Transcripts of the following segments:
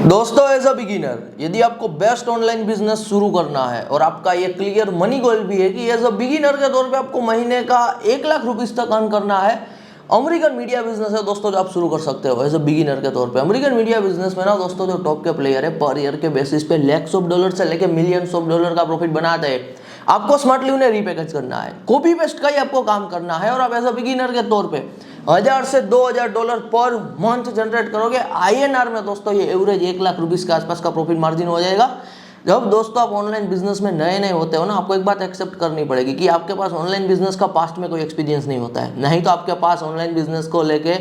दोस्तों as a beginner यदि आपको बेस्ट ऑनलाइन बिजनेस शुरू करना है और आपका ये क्लियर मनी गोल भी है कि एज अ बिगिनर के तौर पे आपको महीने का 1 लाख रुपीस तक अर्न करना है, अमेरिकन मीडिया बिजनेस है दोस्तों जो आप शुरू कर सकते हो एज अ बिगिनर के तौर पे। अमेरिकन मीडिया बिजनेस में ना दोस्तों जो टॉप के प्लेयर है पर ईयर के बेसिस पे लैक्स ऑफ डॉलर से लेके मिलियंस ऑफ डॉलर का प्रॉफिट बनाते हैं। आपको स्मार्टली उन्हें रीपैकेज करना है, कॉपी पेस्ट का ही आपको काम करना है और आप एज अ बिगिनर के तौर पे 1000 से 2000 डॉलर पर मंथ जनरेट करोगे। आईएनआर में दोस्तों ये एवरेज 1 लाख रुपीस के आसपास का प्रॉफिट मार्जिन हो जाएगा। जब दोस्तों आप ऑनलाइन बिजनेस में नए नए होते हो ना, आपको एक बात एक्सेप्ट करनी पड़ेगी कि आपके पास ऑनलाइन बिजनेस का पास्ट में कोई एक्सपीरियंस नहीं होता है, नहीं तो आपके पास ऑनलाइन बिजनेस को लेके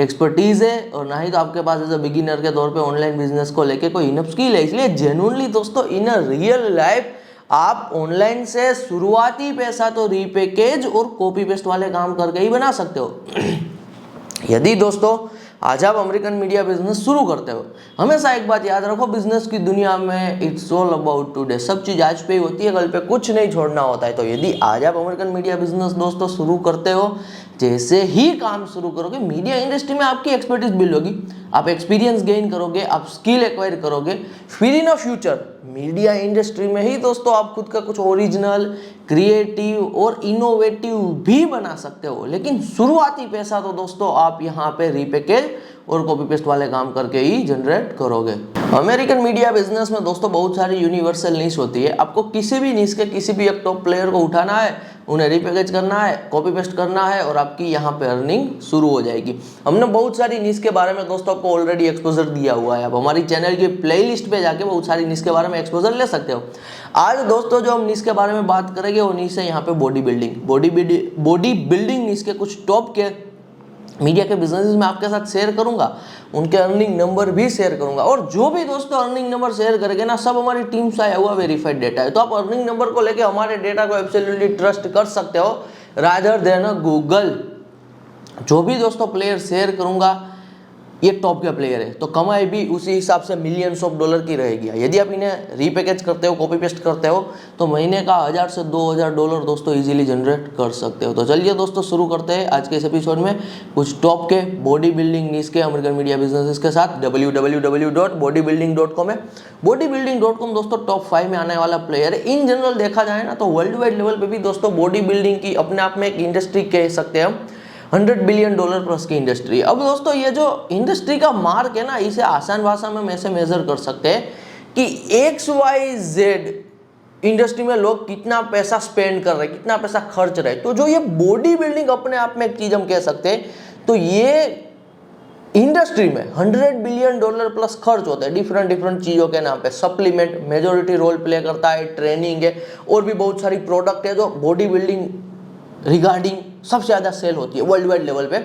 एक्सपर्टीज है और ना ही तो आपके पास एज अ बिगिनर के तौर पे ऑनलाइन बिजनेस को लेके कोई इनफ स्किल है। इसलिए जेन्युइनली दोस्तों इन अ रियल लाइफ आप ऑनलाइन से शुरुआती पैसा तो रीपैकेज और कॉपी पेस्ट वाले काम करके ही बना सकते हो। यदि दोस्तों आज आप अमेरिकन मीडिया बिजनेस शुरू करते हो, हमेशा एक बात याद रखो, बिजनेस की दुनिया में इट्स ऑल अबाउट टुडे, सब चीज आज पे ही होती है, कल पे कुछ नहीं छोड़ना होता है। तो यदि आज आप अमेरिकन मीडिया बिजनेस दोस्तों शुरू करते हो, जैसे ही काम शुरू करोगे मीडिया इंडस्ट्री में आपकी एक्सपर्टीज बिल्ड होगी, आप एक्सपीरियंस गेन करोगे, आप स्किल एक्वायर करोगे, फिर इन फ्यूचर मीडिया इंडस्ट्री में ही दोस्तों आप खुद का कुछ ओरिजिनल, क्रिएटिव और इनोवेटिव भी बना सकते हो। लेकिन शुरुआती पैसा तो दोस्तों आप यहाँ पे रीपैकेज और कॉपी पेस्ट वाले काम करके ही जनरेट करोगे। अमेरिकन मीडिया बिजनेस में दोस्तों बहुत सारी यूनिवर्सल नीश होती है। आपको किसी भी नीश के किसी भी एक टॉप प्लेयर को उठाना है, उन्हें रीपैकेज करना है, कॉपी पेस्ट करना है और आपकी यहाँ पे अर्निंग शुरू हो जाएगी। हमने बहुत सारी नीश के बारे में दोस्तों आपको ऑलरेडी एक्सपोजर दिया हुआ है, आप हमारी चैनल की प्लेलिस्ट पे जाके बहुत सारी नीश के बारे में एक्सपोजर ले सकते हो। आज दोस्तों जो हम नीश के बारे में बात करेंगे वो नीश है यहाँ पे बॉडी बिल्डिंग नीश के कुछ टॉप के मीडिया के बिजनेसेस में आपके साथ शेयर करूंगा, उनके अर्निंग नंबर भी शेयर करूंगा और जो भी दोस्तों अर्निंग नंबर शेयर करेंगे ना, सब हमारी टीम से आया हुआ वेरीफाइड डेटा है। तो आप अर्निंग नंबर को लेके हमारे डेटा को एब्सोल्युटली ट्रस्ट कर सकते हो रादर देन गूगल। जो भी दोस्तों प्लेयर शेयर करूंगा ये टॉप के प्लेयर है, तो कमाई भी उसी हिसाब से मिलियंस ऑफ डॉलर की रहेगी। यदि आप इन्हें रीपैकेज करते हो, कॉपी पेस्ट करते हो, तो महीने का 1000 से 2000 डॉलर दोस्तों इजीली जनरेट कर सकते हो। तो चलिए दोस्तों शुरू करते हैं आज के इस एपिसोड में कुछ टॉप के बॉडी बिल्डिंग नीश के अमेरिकन मीडिया बिजनेसेस के साथ। www.bodybuilding.com है। bodybuilding.com दोस्तों टॉप 5 में आने वाला प्लेयर है। इन जनरल देखा जाए ना तो वर्ल्ड वाइड लेवल पे भी दोस्तों बॉडी बिल्डिंग की अपने आप में एक इंडस्ट्री कह सकते हैं हम, $100 बिलियन प्लस की इंडस्ट्री। अब दोस्तों ये जो इंडस्ट्री का मार्क है ना, इसे आसान भाषा में हम ऐसे मेजर कर सकते हैं कि XYZ इंडस्ट्री में लोग कितना पैसा स्पेंड कर रहे हैं, कितना पैसा खर्च रहे हैं। तो जो ये बॉडी बिल्डिंग अपने आप में एक चीज हम कह सकते हैं, तो ये इंडस्ट्री में $100 बिलियन प्लस खर्च होता है डिफरेंट चीजों के नाम पे। सप्लीमेंट मेजोरिटी रोल प्ले करता है, ट्रेनिंग है और भी बहुत सारी प्रोडक्ट है जो बॉडी बिल्डिंग रिगार्डिंग सबसे ज़्यादा सेल होती है वर्ल्ड वाइड लेवल पे।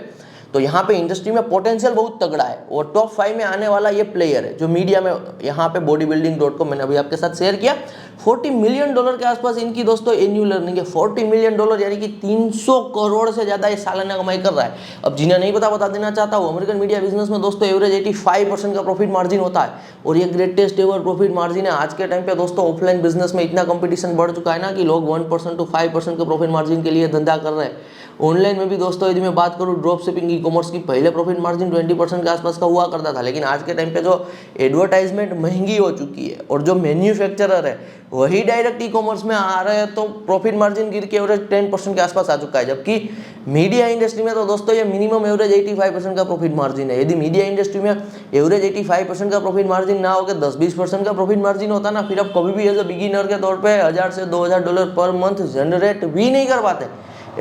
तो यहाँ पे इंडस्ट्री में पोटेंशियल बहुत तगड़ा है और टॉप 5 में आने वाला ये प्लेयर है जो मीडिया में यहाँ पे bodybuilding.com मैंने अभी आपके साथ शेयर किया। $40 मिलियन के आसपास इनकी दोस्तों एन्युअल अर्निंग है। $40 मिलियन यानी कि 300 करोड़ से ज़्यादा ये सालाना कमाई कर रहा है। अब जिन्हें नहीं पता बता देना चाहता हूँ, अमेरिकन मीडिया बिजनेस में दोस्तों एवरेज 85% का प्रॉफिट मार्जिन होता है और ये ग्रेटेस्ट एवर प्रॉफिट मार्जिन है। आज के टाइम पे दोस्तों ऑफलाइन बिजनेस में इतना कंपटीशन बढ़ चुका है ना कि लोग 1% to 5% के प्रॉफिट मार्जिन के लिए धंधा कर रहे हैं। ऑनलाइन में भी दोस्तों यदि मैं बात करूँ ड्रॉप शिपिंग, ई कॉमर्स की, पहले प्रॉफिट मार्जिन 20% के आसपास का हुआ करता था, लेकिन आज के टाइम पे जो एडवर्टाइजमेंट महंगी हो चुकी है और जो मैन्युफैक्चरर है वही डायरेक्ट ई कॉमर्स में आ रहे हैं, तो प्रॉफिट मार्जिन गिर के एवरेज 10% के आसपास आ चुका है। जबकि मीडिया इंडस्ट्री में तो दोस्तों ये मिनिमम एवरेज 85% का प्रॉफिट मार्जिन है। यदि मीडिया इंडस्ट्री में एवरेज 85% का प्रॉफिट मार्जिन ना होकर 10-20% का प्रॉफिट मार्जिन होता ना, फिर आप कभी भी एज अ बिगिनर के तौर पे 1000 से 2000 डॉलर पर मंथ जनरेट भी नहीं कर पाते।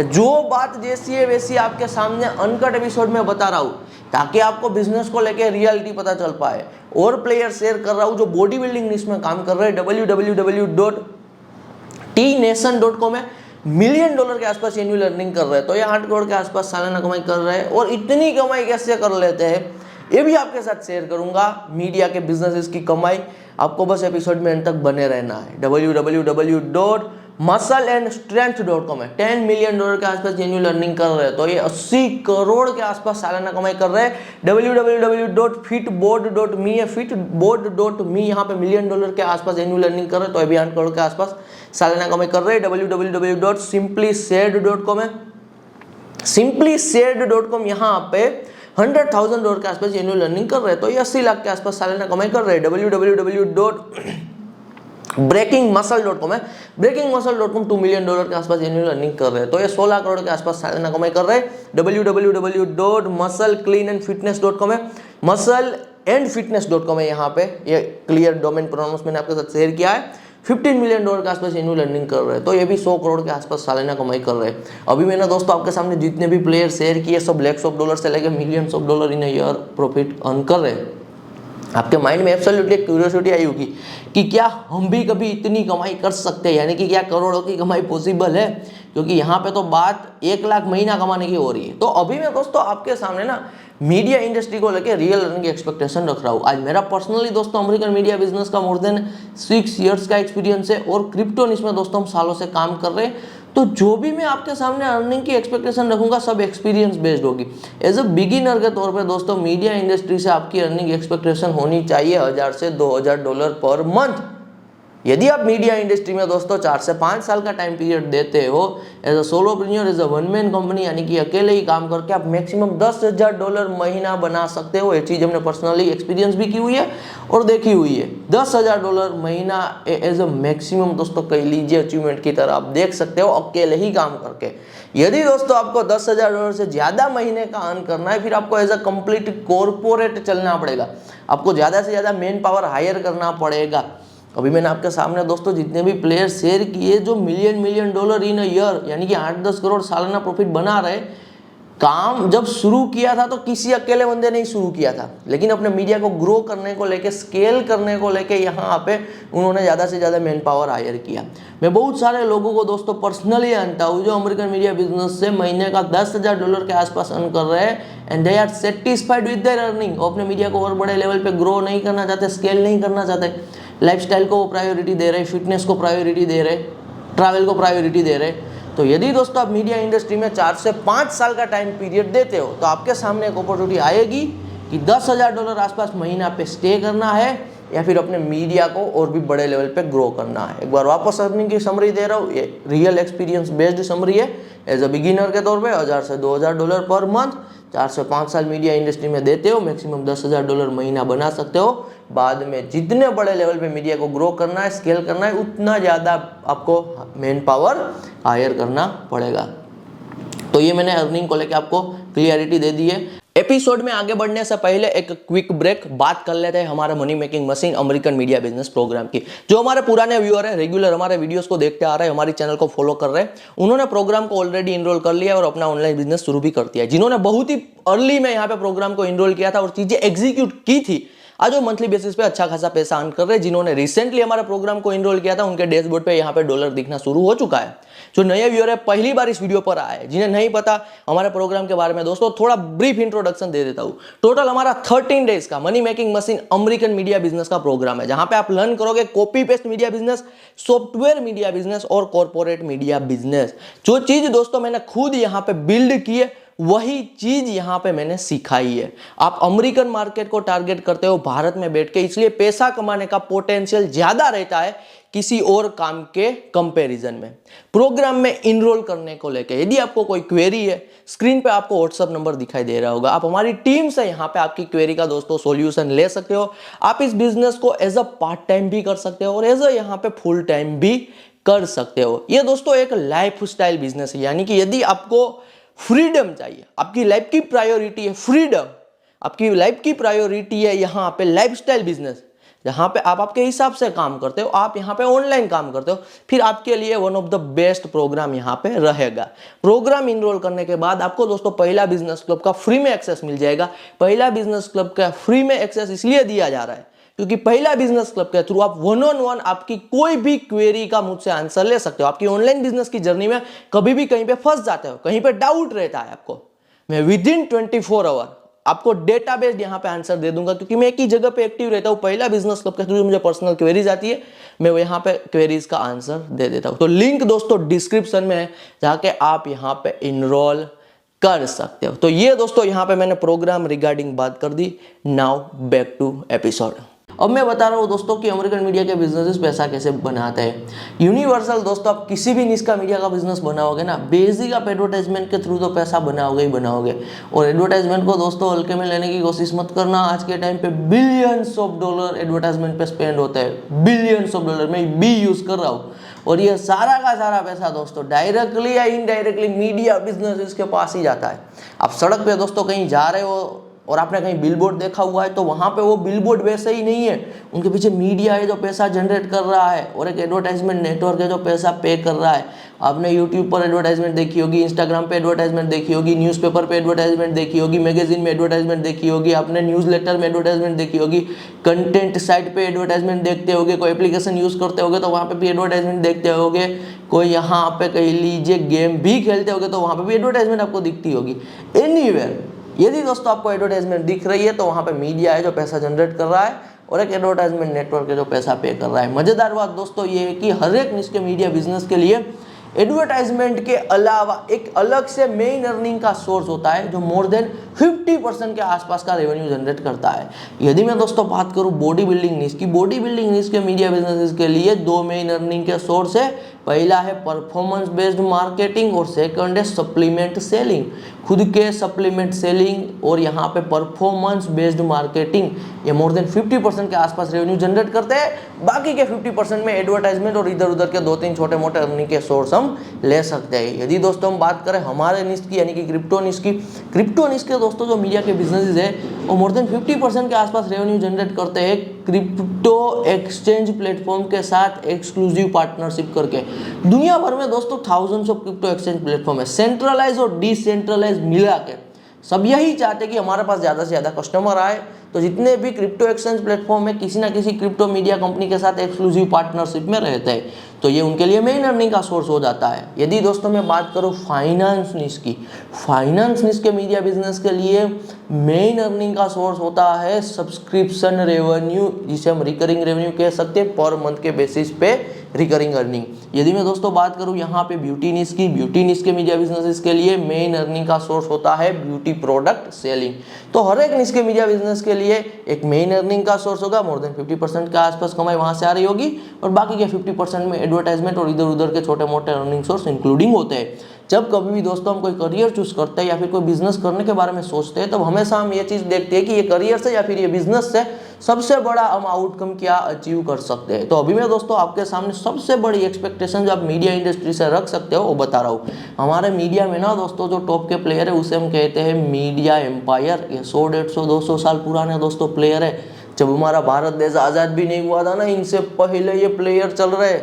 जो बात जैसी है वैसी आपके सामने अनकट एपिसोड में बता रहा हूँ ताकि आपको बिजनेस को लेके रियलिटी पता चल पाए। और प्लेयर शेयर कर रहा हूँ जो बॉडी बिल्डिंग नीश में काम कर रहे हैं। www.tnation.com है। $1 मिलियन के आसपास एनुअल अर्निंग कर रहे हैं, तो ये 8 करोड़ के आसपास सालाना कमाई कर रहे हैं। और इतनी कमाई कैसे कर लेते हैं ये भी आपके साथ शेयर करूंगा। मीडिया के बिजनेसेस की कमाई आपको बस एपिसोड में अंत तक बने रहना है। www.muscleandstrength.com है। $10 मिलियन के आसपास एनुअल अर्निंग कर रहे हैं, तो ये 80 करोड़ के आसपास सालाना कमाई कर रहे हैं। www.fitboard.me है। fitboard.me यहाँ पे $1 मिलियन के आसपास एनुअल अर्निंग कर रहे हैं, तो ये भी 8 करोड़ के आसपास सालाना कमाई कर रहे हैं। www.simplysaid.com है। simplysaid.com यहाँ पे $100,000 के आसपास एनुअल अर्निंग कर रहे हैं, तो ये 80 लाख के आसपास सालाना कमाई कर रहे हैं। www.breakingmuscle.com है, breakingmuscle.com $2 मिलियन के आसपास एनुअल अर्निंग कर रहे हैं, तो ये 16 करोड़ के आसपास सालाना कमाई कर रहे हैं। www.musclecleanandfitness.com है, muscleandfitness.com है, यहाँ पे ये क्लियर डोमेन प्रोनाउंस मैंने आपके साथ शेयर किया है। $15 मिलियन के आसपास एनुअल अर्निंग कर रहे हैं, तो ये भी 100 करोड़ के आसपास सालाना कमाई कर रहे हैं। अभी मैंने दोस्तों आपके सामने जितने भी प्लेयर शेयर किए सब लैक्स ऑफ डॉलर से लेकर millions of dollar in year profit earn कर रहे हैं। आपके माइंड में एब्सोल्युटली क्यूरियोसिटी आई होगी कि क्या हम भी कभी इतनी कमाई कर सकते हैं, यानी कि क्या करोड़ों की कमाई पॉसिबल है, क्योंकि यहाँ पे तो बात 1 लाख महीना कमाने की हो रही है। तो अभी मैं दोस्तों आपके सामने ना मीडिया इंडस्ट्री को लेकर रियल अर्निंग की एक्सपेक्टेशन रख रहा हूँ। आज मेरा पर्सनली दोस्तों अमेरिकन मीडिया बिजनेस का मोर देन 6 इयर्स का एक्सपीरियंस है और क्रिप्टो निश में दोस्तों हम सालों से काम कर रहे हैं। तो जो भी मैं आपके सामने अर्निंग की एक्सपेक्टेशन रखूंगा सब एक्सपीरियंस बेस्ड होगी। एज अ बिगिनर के तौर पे दोस्तों मीडिया इंडस्ट्री से आपकी अर्निंग एक्सपेक्टेशन होनी चाहिए $1000 से $2000 पर मंथ। यदि आप मीडिया इंडस्ट्री में दोस्तों 4 से 5 साल का टाइम पीरियड देते हो as a solopreneur, as a one man company, यानी कि अकेले ही काम करके आप मैक्सिमम $10,000 महीना बना सकते हो। ये चीज़ हमने पर्सनली एक्सपीरियंस भी की हुई है और देखी हुई है। $10,000 महीना एज अ मैक्सिमम दोस्तों कह लीजिए अचीवमेंट की तरह आप देख सकते हो अकेले ही काम करके। यदि दोस्तों आपको $10,000 से ज़्यादा महीने का अर्न करना है, फिर आपको एज अ कंप्लीट कॉर्पोरेट चलना पड़ेगा, आपको ज़्यादा से ज़्यादा मैन पावर हायर करना पड़ेगा। अभी मैंने आपके सामने दोस्तों जितने भी प्लेयर शेयर किए जो मिलियन डॉलर इन ईयर यानी कि 8-10 करोड़ सालाना प्रॉफिट बना रहे, काम जब शुरू किया था तो किसी अकेले बंदे ने ही शुरू किया था, लेकिन अपने मीडिया को ग्रो करने को लेके, स्केल करने को लेके यहाँ पे उन्होंने ज़्यादा से ज़्यादा मैन पावर हायर किया। मैं बहुत सारे लोगों को दोस्तों पर्सनली जानता हूँ जो अमेरिकन मीडिया बिजनेस से महीने का $10,000 के आसपास अर्न कर रहे हैं and they are satisfied with their earning. वो अपने मीडिया को और बड़े लेवल पे ग्रो नहीं करना चाहते, स्केल नहीं करना चाहते, लाइफस्टाइल को वो प्रायोरिटी दे रहे, फिटनेस को प्रायोरिटी दे रहे, ट्रैवल को प्रायोरिटी दे रहे। तो यदि दोस्तों आप मीडिया इंडस्ट्री में 4 से 5 साल का टाइम पीरियड देते हो तो आपके सामने एक अपॉर्चुनिटी आएगी कि $10,000 आसपास महीना पे स्टे करना है या फिर अपने मीडिया को और भी बड़े लेवल पे ग्रो करना है। एक बार वापस अर्निंग की समरी दे रहा हूँ, ये रियल एक्सपीरियंस बेस्ड समरी है। एज अ बिगिनर के तौर पे $1000 से $2000 पर मंथ, 4 से 5 साल मीडिया इंडस्ट्री में देते हो, मैक्सिमम $10,000 महीना बना सकते हो। बाद में जितने बड़े लेवल पे मीडिया को ग्रो करना है, स्केल करना है, उतना ज़्यादा आपको मैन पावर हायर करना पड़ेगा। तो ये मैंने अर्निंग को लेकर आपको क्लियरिटी दे दी है। एपिसोड में आगे बढ़ने से पहले एक क्विक ब्रेक, बात कर लेते हैं हमारे money making machine American media business program की। जो हमारे पुराने व्यूअर है, रेगुलर हमारे वीडियोस को देखते आ रहे हैं, हमारी चैनल को फॉलो कर रहे हैं, उन्होंने प्रोग्राम को ऑलरेडी इनरोल कर लिया और अपना ऑनलाइन बिजनेस शुरू भी कर दिया है। जिन्होंने बहुत ही अर्ली में यहाँ पे प्रोग्राम को इनरोल किया था और चीजें एग्जीक्यूट की थी, आज वो मंथली बेसिस पे अच्छा खासा पैसा अर्न कर रहे हैं। जिन्होंने रिसेंटली हमारे प्रोग्राम को इनरोल किया था उनके डैशबोर्ड पे यहाँ पे डॉलर दिखना शुरू हो चुका है। जो नए व्यूअर है, पहली बार इस वीडियो पर आए, जिन्हें नहीं पता हमारे प्रोग्राम के बारे में, दोस्तों थोड़ा ब्रीफ इंट्रोडक्शन दे देता हूँ। टोटल हमारा 13 डेज का money making machine American media business का प्रोग्राम है, जहां पे आप लर्न करोगे copy paste media business, software media business और कॉर्पोरेट मीडिया बिजनेस। जो चीज दोस्तों मैंने खुद यहाँ पे बिल्ड की है वही चीज यहां पे मैंने सिखाई है। आप अमेरिकन मार्केट को टारगेट करते हो भारत में बैठ के, इसलिए पैसा कमाने का पोटेंशियल ज्यादा रहता है किसी और काम के कंपैरिजन में। प्रोग्राम में इनरोल करने को लेकर यदि आपको कोई क्वेरी है, स्क्रीन पे आपको व्हाट्सएप नंबर दिखाई दे रहा होगा, आप हमारी टीम से यहाँ पे आपकी क्वेरी का दोस्तों सॉल्यूशन ले सकते हो। आप इस बिजनेस को एज अ पार्ट टाइम भी कर सकते हो और एज अ यहाँ पे फुल टाइम भी कर सकते हो। ये दोस्तों एक लाइफ स्टाइल बिजनेस है, यानी कि यदि आपको फ्रीडम चाहिए, आपकी लाइफ की प्रायोरिटी है फ्रीडम, आपकी लाइफ की प्रायोरिटी है यहाँ पे लाइफस्टाइल बिजनेस, जहां पे आप आपके हिसाब से काम करते हो, आप यहाँ पे ऑनलाइन काम करते हो, फिर आपके लिए one of the best program यहाँ पे रहेगा। प्रोग्राम इनरोल करने के बाद आपको दोस्तों पहला बिजनेस क्लब का फ्री में एक्सेस मिल जाएगा। पहला बिजनेस क्लब का फ्री में एक्सेस इसलिए दिया जा रहा है क्योंकि पहला बिजनेस क्लब के थ्रू आप 1-on-1 आपकी कोई भी क्वेरी का मुझसे आंसर ले सकते हो। आपकी ऑनलाइन बिजनेस की जर्नी में कभी भी कहीं पे फंस जाते हो, कहीं पे डाउट रहता है आपको, मैं विदिन 24 आवर आपको डेटाबेस यहाँ पे आंसर दे दूंगा, क्योंकि मैं एक ही जगह पे एक्टिव रहता हूँ। पहला बिजनेस क्लब के थ्रू मुझे पर्सनल क्वेरीज आती है, मैं यहाँ पे क्वेरीज का आंसर दे देता हूँ। तो लिंक दोस्तों डिस्क्रिप्शन में है, जाके आप यहाँ पे इनरोल कर सकते हो। तो ये दोस्तों यहाँ पे मैंने प्रोग्राम रिगार्डिंग बात कर दी। Now back to episode. अब मैं बता रहा हूँ दोस्तों कि अमेरिकन मीडिया के बिजनेसेस पैसा कैसे बनाते हैं। यूनिवर्सल दोस्तों, आप किसी भी निश का मीडिया का बिजनेस बनाओगे ना, बेसिक आप एडवर्टाइजमेंट के थ्रू तो पैसा बनाओगे ही बनाओगे। और एडवर्टाइजमेंट को दोस्तों हल्के में लेने की कोशिश मत करना। आज के टाइम पे बिलियंस ऑफ डॉलर एडवर्टाइजमेंट पे स्पेंड होते हैं, बिलियंस ऑफ डॉलर। मैं बी यूज कर रहा हूँ। और ये सारा का सारा पैसा दोस्तों डायरेक्टली या इनडायरेक्टली मीडिया बिजनेस के पास ही जाता है। आप सड़क पे दोस्तों कहीं जा रहे हो और आपने कहीं बिलबोर्ड देखा हुआ है, तो वहाँ पे वो बिलबोर्ड वैसे ही नहीं है, उनके पीछे मीडिया है जो पैसा जनरेट कर रहा है और एक एडवर्टाइजमेंट नेटवर्क है जो पैसा पे कर रहा है। आपने यूट्यूब पर एडवर्टाइजमेंट देखी होगी, इंस्टाग्राम पे एडवर्टाइजमेंट देखी होगी, न्यूज़पेपर पे एडवर्टाइजमेंट देखी होगी, मैगजीन में एडवर्टाइजमेंट देखी होगी, आपने न्यूज़लेटर में एडवर्टाइजमेंट देखी होगी, कंटेंट साइट पे एडवर्टाइजमेंट देखते होगे, कोई एप्लीकेशन यूज़ करते होगे तो वहाँ पे भी एडवर्टाइजमेंट देखते होगे, कोई यहाँ पे कह लीजिए गेम भी खेलते होगे तो वहाँ पे भी एडवर्टाइजमेंट आपको दिखती होगी। एनीवेयर, यदि दोस्तों आपको एडवर्टाइजमेंट दिख रही है तो वहाँ पे मीडिया है जो पैसा जनरेट कर रहा है और एक एडवर्टाइजमेंट नेटवर्क है जो पैसा पे कर रहा है। मजेदार बात दोस्तों ये है कि हर एक निश के मीडिया बिजनेस के लिए एडवर्टाइजमेंट के अलावा एक अलग से मेन अर्निंग का सोर्स होता है जो मोर देन 50% के आसपास का रेवेन्यू जनरेट करता है। यदि मैं दोस्तों बात करूं बॉडी बिल्डिंग निश की, बॉडी बिल्डिंग निश के मीडिया बिजनेसेस के लिए दो मेन अर्निंग के सोर्स है। पहला है परफॉर्मेंस बेस्ड मार्केटिंग और सेकंड है सप्लीमेंट सेलिंग, खुद के सप्लीमेंट सेलिंग और यहाँ पे परफॉर्मेंस बेस्ड मार्केटिंग। ये मोर देन 50% के आसपास रेवेन्यू जनरेट करते हैं। बाकी के 50% में एडवर्टाइजमेंट और इधर उधर के 2-3 छोटे मोटे अर्निंग के सोर्स हम ले सकते हैं। यदि दोस्तों हम बात करें हमारे निश की यानी कि क्रिप्टो निश की, क्रिप्टो निश के दोस्तों जो मीडिया के बिजनेसेस है वो मोर देन 50% के आसपास रेवेन्यू जनरेट करते हैं क्रिप्टो एक्सचेंज प्लेटफॉर्म के साथ एक्सक्लूसिव पार्टनरशिप करके। दुनिया भर में दोस्तों thousands of crypto exchange platform है, सेंट्रलाइज और डिसेंट्रलाइज मिला के। सब यही चाहते कि हमारे पास ज़्यादा से ज़्यादा कस्टमर आए, तो जितने भी क्रिप्टो एक्सचेंज प्लेटफॉर्म है किसी ना किसी क्रिप्टो मीडिया कंपनी के साथ एक्सक्लूसिव पार्टनरशिप में रहते हैं, तो ये उनके लिए मेन अर्निंग का सोर्स हो जाता है। यदि दोस्तों मैं बात करूँ फाइनेंस निश की, फाइनेंस निश के मीडिया बिजनेस के लिए मेन अर्निंग का सोर्स होता है सब्सक्रिप्शन रेवेन्यू, जिसे हम रिकरिंग रेवेन्यू कह सकते हैं, पर मंथ के बेसिस पे रिकरिंग अर्निंग। यदि मैं दोस्तों बात करूं यहाँ पे ब्यूटी निश की, ब्यूटी निश के मीडिया बिजनेसेस के लिए मेन अर्निंग का सोर्स होता है ब्यूटी प्रोडक्ट सेलिंग। तो हर एक निश के मीडिया बिजनेस के लिए एक मेन अर्निंग का सोर्स होगा, मोर देन 50% के आसपास कमाई वहां से आ रही होगी और बाकी के 50% में एडवर्टाइजमेंट और इधर उधर के छोटे मोटे अर्निंग सोर्स इंक्लूडिंग होते हैं। जब कभी भी दोस्तों हम कोई करियर चूज करते हैं या फिर कोई बिजनेस करने के बारे में सोचते हैं, तब हमेशा हम ये चीज़ देखते हैं कि ये करियर से या फिर ये बिजनेस से सबसे बड़ा हम आउटकम क्या अचीव कर सकते हैं। तो अभी मैं दोस्तों आपके सामने सबसे बड़ी एक्सपेक्टेशन जो आप मीडिया इंडस्ट्री से रख सकते हो वो बता रहा हूँ। हमारे मीडिया में ना दोस्तों जो टॉप के प्लेयर है उसे हम कहते हैं मीडिया एम्पायर। ये 100-150-200 साल पुराने दोस्तों प्लेयर है। जब हमारा भारत देश आज़ाद भी नहीं हुआ था ना, इनसे पहले ये प्लेयर चल रहे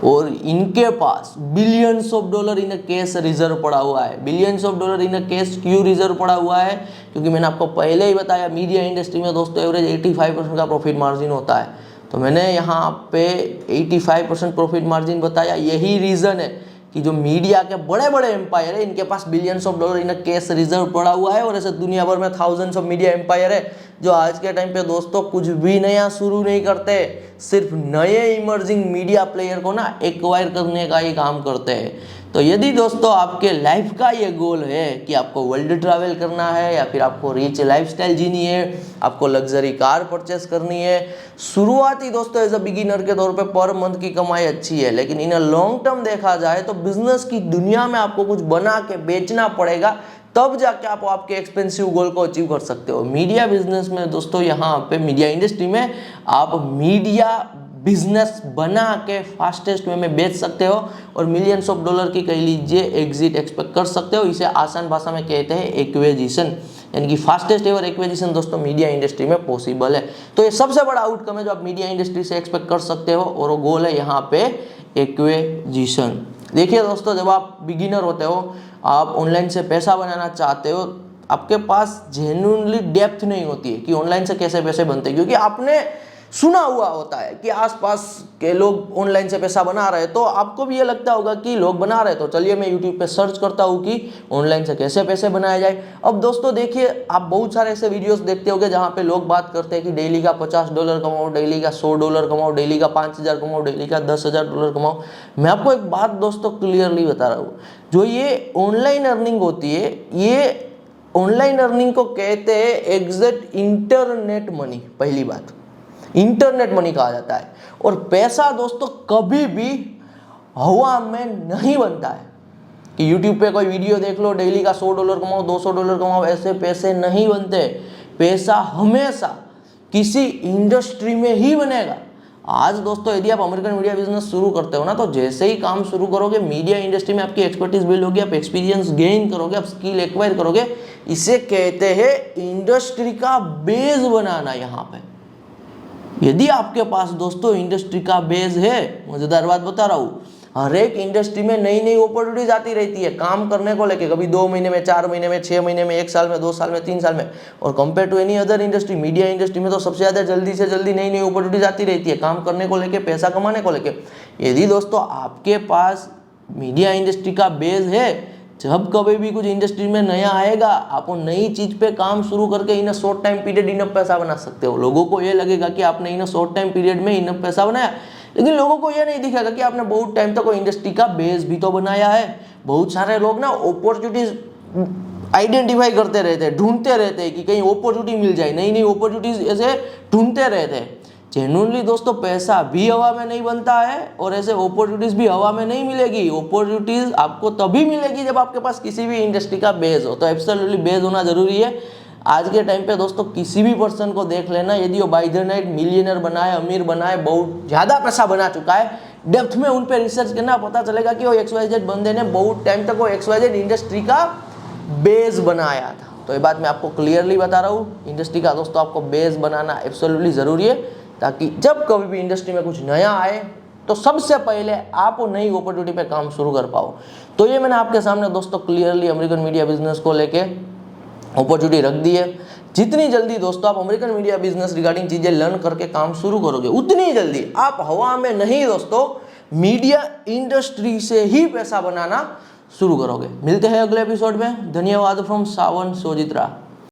और इनके पास billions of dollar in cash reserve पड़ा हुआ है। Billions of dollar in cash क्यों रिजर्व पड़ा हुआ है? क्योंकि मैंने आपको पहले ही बताया मीडिया इंडस्ट्री में दोस्तों एवरेज 85% का प्रॉफिट मार्जिन होता है। तो मैंने यहाँ पे 85% प्रॉफिट मार्जिन बताया, यही रीज़न है कि जो मीडिया के बड़े बड़े एम्पायर है इनके पास billions of dollar in cash reserve पड़ा हुआ है। और ऐसे दुनिया भर में थाउजेंड्स ऑफ मीडिया एम्पायर है जो आज के टाइम पे दोस्तों कुछ भी नया शुरू नहीं करते, सिर्फ नए इमर्जिंग मीडिया प्लेयर को ना एक्वायर करने का ही काम करते हैं। तो यदि दोस्तों आपके लाइफ का ये गोल है कि आपको वर्ल्ड ट्रैवल करना है या फिर आपको रिच लाइफस्टाइल जीनी है, आपको लग्जरी कार परचेस करनी है, शुरुआती दोस्तों एज अ बिगिनर के तौर पे पर मंथ की कमाई अच्छी है, लेकिन इन लॉन्ग टर्म देखा जाए तो बिजनेस की दुनिया में आपको कुछ बना के बेचना पड़ेगा, तब जाके आप आपके एक्सपेंसिव गोल को अचीव कर सकते हो। मीडिया बिजनेस में दोस्तों यहाँ पे मीडिया इंडस्ट्री में आप मीडिया बिजनेस बना के फास्टेस्ट वे में बेच सकते हो और मिलियंस ऑफ डॉलर की कह लीजिए एग्जिट एक्सपेक्ट कर सकते हो। इसे आसान भाषा में कहते हैं एक्विजिशन, यानी कि फास्टेस्ट एवर एक्विजिशन दोस्तों मीडिया इंडस्ट्री में पॉसिबल है। तो ये सबसे बड़ा आउटकम है जो आप मीडिया इंडस्ट्री से एक्सपेक्ट कर सकते हो और वो गोल है यहाँ पे एक्विजिशन। देखिए दोस्तों, जब आप बिगिनर होते हो, आप ऑनलाइन से पैसा बनाना चाहते हो, आपके पास जेन्युइनली डेप्थ नहीं होती है कि ऑनलाइन से कैसे पैसे बनते हैं, क्योंकि आपने सुना हुआ होता है कि आसपास के लोग ऑनलाइन से पैसा बना रहे हैं, तो आपको भी ये लगता होगा कि लोग बना रहे हैं, तो चलिए मैं यूट्यूब पे सर्च करता हूँ कि ऑनलाइन से कैसे पैसे बनाया जाए। अब दोस्तों देखिए, आप बहुत सारे ऐसे वीडियोस देखते होंगे जहाँ पे लोग बात करते हैं कि डेली का $50 कमाओ, डेली का $100 कमाओ, डेली का 5,000 कमाओ, डेली का $10,000 कमाओ। मैं आपको एक बात दोस्तों क्लियरली बता रहा हूँ, जो ये ऑनलाइन अर्निंग होती है ये ऑनलाइन अर्निंग को कहते हैं एग्जैक्ट इंटरनेट मनी। पहली बात, इंटरनेट मनी कहा जाता है। और पैसा दोस्तों कभी भी हवा में नहीं बनता है कि यूट्यूब पे कोई वीडियो देख लो, डेली का $100 कमाओ, $200 कमाओ, ऐसे पैसे नहीं बनते। पैसा हमेशा किसी इंडस्ट्री में ही बनेगा। आज दोस्तों यदि आप अमेरिकन मीडिया बिजनेस शुरू करते हो ना, तो जैसे ही काम शुरू करोगे, मीडिया इंडस्ट्री में आपकी एक्सपर्टीज बिल्ड होगी, आप एक्सपीरियंस गेन करोगे, आप स्किल एक्वायर करोगे। इसे कहते हैं इंडस्ट्री का बेस बनाना। यहाँ पे यदि आपके पास दोस्तों इंडस्ट्री का बेस है, मजेदार बात बता रहा हूँ, हर एक इंडस्ट्री में नई नई अपॉर्चुनिटीज आती रहती है काम करने को लेके, कभी 2 महीने में, 4 महीने में, 6 महीने में, 1 साल में, 2 साल में, 3 साल में। और compare to any other industry, media industry में तो सबसे ज़्यादा जल्दी से जल्दी नई नई अपॉर्चुनिटीज आती रहती है काम करने को लेके, पैसा कमाने को लेके। यदि दोस्तों आपके पास मीडिया इंडस्ट्री का बेस है, जब कभी भी कुछ इंडस्ट्री में नया आएगा, आप नई चीज पे काम शुरू करके in short time period enough पैसा बना सकते हो। लोगों को ये लगेगा कि आपने इन शॉर्ट टाइम पीरियड में इनफ पैसा बनाया, लेकिन लोगों को ये नहीं दिखेगा कि आपने बहुत टाइम तक इंडस्ट्री का बेस भी तो बनाया है। बहुत सारे लोग ना अपॉर्चुनिटीज आइडेंटिफाई करते रहते हैं, ढूंढते रहते हैं कि कहीं अपॉर्चुनिटी मिल जाए, नई नई अपॉर्चुनिटीज ऐसे ढूंढते रहते हैं। जेन्युइनली दोस्तों पैसा भी हवा में नहीं बनता है और ऐसे अपॉर्चुनिटीज भी हवा में नहीं मिलेगी। अपॉर्चुनिटीज आपको तभी मिलेगी जब आपके पास किसी भी इंडस्ट्री का बेस हो। तो एब्सोल्युटली बेस होना जरूरी है। आज के टाइम पे दोस्तों किसी भी पर्सन को देख लेना, यदि वो बाय द नाइट मिलियनर बनाए, अमीर बनाए, बहुत ज़्यादा पैसा बना चुका है, डेप्थ में उन पे रिसर्च करना, पता चलेगा कि वो XYZ बंदे ने बहुत टाइम तक वो XYZ इंडस्ट्री का बेस बनाया था। तो ये बात मैं आपको क्लियरली बता रहा हूँ, इंडस्ट्री का दोस्तों आपको बेस बनाना एब्सोल्युटली ज़रूरी है, ताकि जब कभी भी इंडस्ट्री में कुछ नया आए तो सबसे पहले आप वो नई अपॉर्चुनिटी पे काम शुरू कर पाओ। तो ये मैंने आपके सामने दोस्तों क्लियरली अमेरिकन मीडिया बिजनेस को लेके अपॉर्चुनिटी रख दी है। जितनी जल्दी दोस्तों आप अमेरिकन मीडिया बिजनेस रिगार्डिंग चीज़ें लर्न करके काम शुरू करोगे, उतनी जल्दी आप हवा में नहीं दोस्तों मीडिया इंडस्ट्री से ही पैसा बनाना शुरू करोगे। मिलते हैं अगले एपिसोड में। धन्यवाद फ्रॉम सावन सोजित्रा।